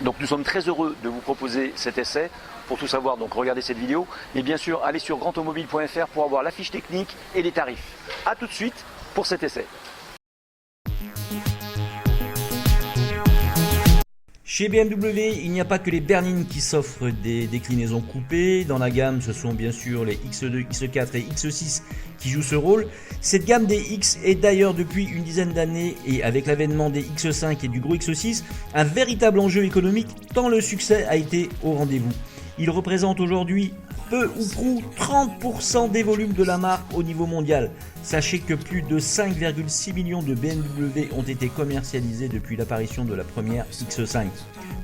Donc nous sommes très heureux de vous proposer cet essai. Pour tout savoir, donc regardez cette vidéo. Mais bien sûr, allez sur grandautomobile.fr pour avoir la fiche technique et les tarifs. A tout de suite pour cet essai. Chez BMW, il n'y a pas que les berlines qui s'offrent des déclinaisons coupées. Dans la gamme, ce sont bien sûr les X2, X4 et X6 qui jouent ce rôle. Cette gamme des X est d'ailleurs depuis une dizaine d'années, et avec l'avènement des X5 et du gros X6, un véritable enjeu économique tant le succès a été au rendez-vous. Il représente aujourd'hui peu ou prou 30% des volumes de la marque au niveau mondial. Sachez que plus de 5,6 millions de BMW ont été commercialisés depuis l'apparition de la première X5.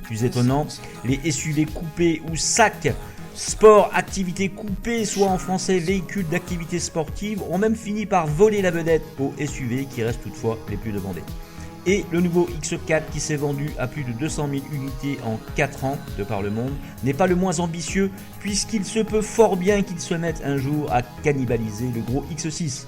Plus étonnant, les SUV coupés ou SAC, sport activité coupée, soit en français véhicules d'activité sportive, ont même fini par voler la vedette aux SUV qui restent toutefois les plus demandés. Et le nouveau X4 qui s'est vendu à plus de 200 000 unités en 4 ans de par le monde n'est pas le moins ambitieux, puisqu'il se peut fort bien qu'il se mette un jour à cannibaliser le gros X6.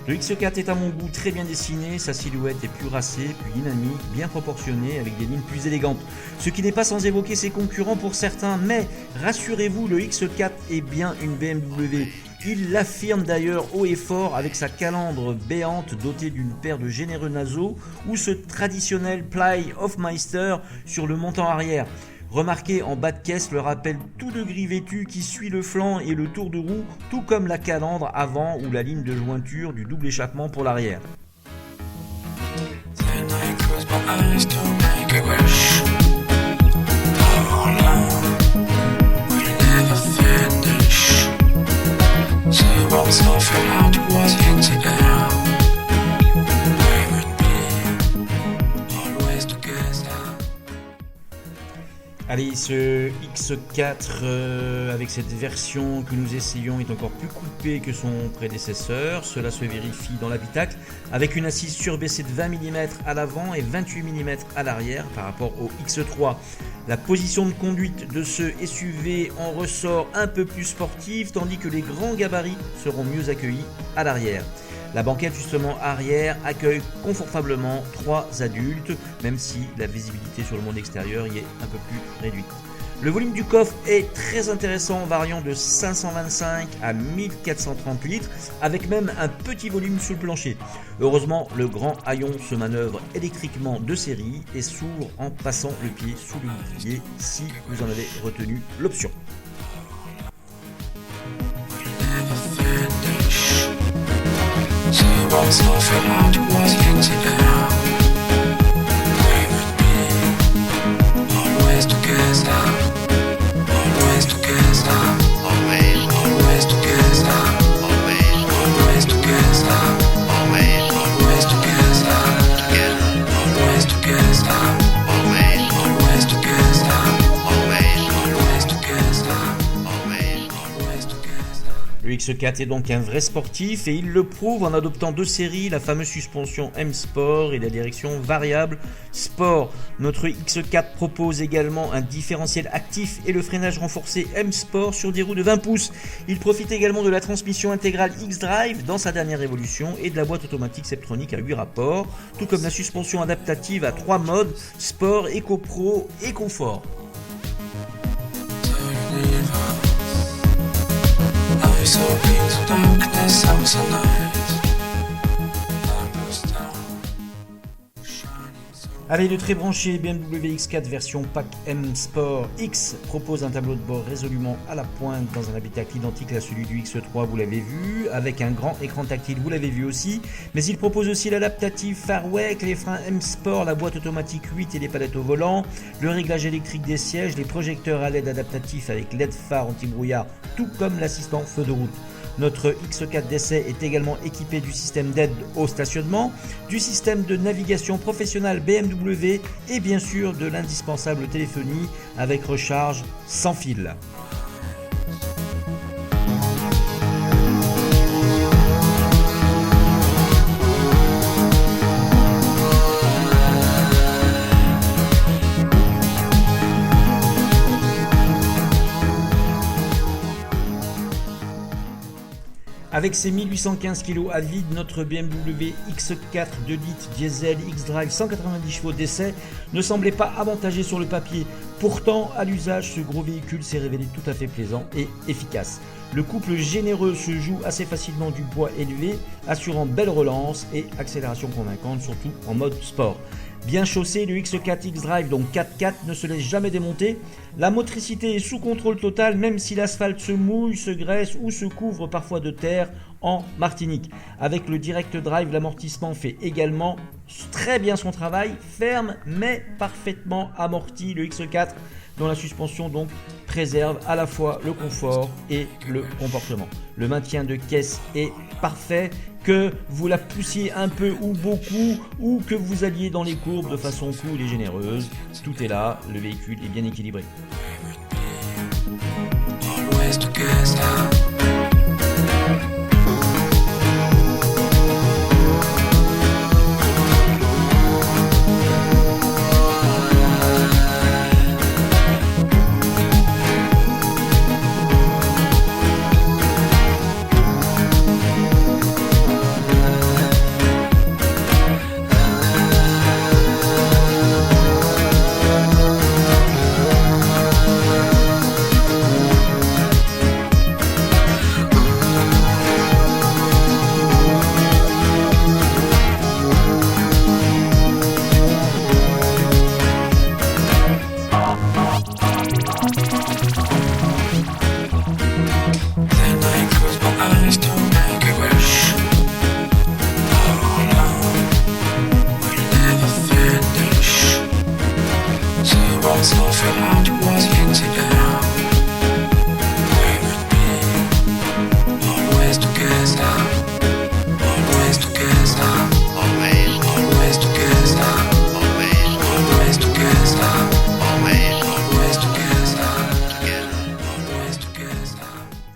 Le X4 est à mon goût très bien dessiné, sa silhouette est plus racée, plus dynamique, bien proportionnée avec des lignes plus élégantes. Ce qui n'est pas sans évoquer ses concurrents pour certains, mais rassurez-vous, le X4 est bien une BMW. Il l'affirme d'ailleurs haut et fort avec sa calandre béante dotée d'une paire de généreux naseaux ou ce traditionnel ply Hofmeister sur le montant arrière. Remarquez en bas de caisse le rappel tout de gris vêtu qui suit le flanc et le tour de roue, tout comme la calandre avant ou la ligne de jointure du double échappement pour l'arrière. Allez, ce X4 avec cette version que nous essayons est encore plus coupé que son prédécesseur. Cela se vérifie dans l'habitacle avec une assise surbaissée de 20 mm à l'avant et 28 mm à l'arrière par rapport au X3. La position de conduite de ce SUV en ressort un peu plus sportive, tandis que les grands gabarits seront mieux accueillis à l'arrière. La banquette justement arrière accueille confortablement 3 adultes, même si la visibilité sur le monde extérieur y est un peu plus réduite. Le volume du coffre est très intéressant, variant de 525 à 1430 litres, avec même un petit volume sous le plancher. Heureusement, le grand haillon se manœuvre électriquement de série et s'ouvre en passant le pied sous le bouclier si vous en avez retenu l'option. Le X4 est donc un vrai sportif et il le prouve en adoptant de série la fameuse suspension M Sport et la direction variable Sport. Notre X4 propose également un différentiel actif et le freinage renforcé M Sport sur des roues de 20 pouces. Il profite également de la transmission intégrale X-Drive dans sa dernière évolution et de la boîte automatique Septronic à 8 rapports, tout comme la suspension adaptative à 3 modes, Sport, Eco Pro et Confort. Allez, le très branché BMW X4 version Pack M Sport X propose un tableau de bord résolument à la pointe dans un habitacle identique à celui du X3, vous l'avez vu, avec un grand écran tactile, vous l'avez vu aussi, mais il propose aussi l'adaptative Fairway avec les freins M Sport, la boîte automatique 8 et les palettes au volant, le réglage électrique des sièges, les projecteurs à LED adaptatifs avec LED phare anti-brouillard, tout comme l'assistant feu de route. Notre X4 d'essai est également équipé du système d'aide au stationnement, du système de navigation professionnel BMW et bien sûr de l'indispensable téléphonie avec recharge sans fil. Avec ses 1815 kg à vide, notre BMW X4 2 litres diesel X-Drive 190 chevaux d'essai ne semblait pas avantagé sur le papier. Pourtant, à l'usage, ce gros véhicule s'est révélé tout à fait plaisant et efficace. Le couple généreux se joue assez facilement du poids élevé, assurant belle relance et accélération convaincante, surtout en mode sport. Bien chaussé, le X4 X-Drive, donc 4x4, ne se laisse jamais démonter. La motricité est sous contrôle total, même si l'asphalte se mouille, se graisse ou se couvre parfois de terre en Martinique. Avec le Direct Drive, l'amortissement fait également très bien son travail, ferme mais parfaitement amorti. Le X4, dont la suspension donc préserve à la fois le confort et le comportement. Le maintien de caisse est parfait, que vous la poussiez un peu ou beaucoup, ou que vous alliez dans les courbes de façon cool et généreuse, tout est là, le véhicule est bien équilibré.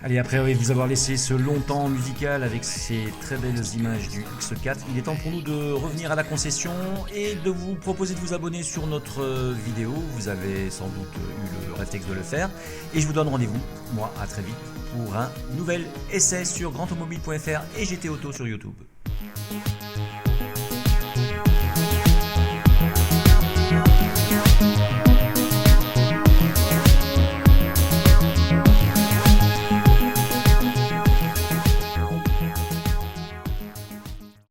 Allez, après vous avoir laissé ce long temps musical avec ces très belles images du X4, il est temps pour nous de revenir à la concession et de vous proposer de vous abonner sur notre vidéo. Vous avez sans doute eu le réflexe de le faire. Et je vous donne rendez-vous, moi, à très vite, pour un nouvel essai sur grandautomobile.fr et GT Auto sur YouTube.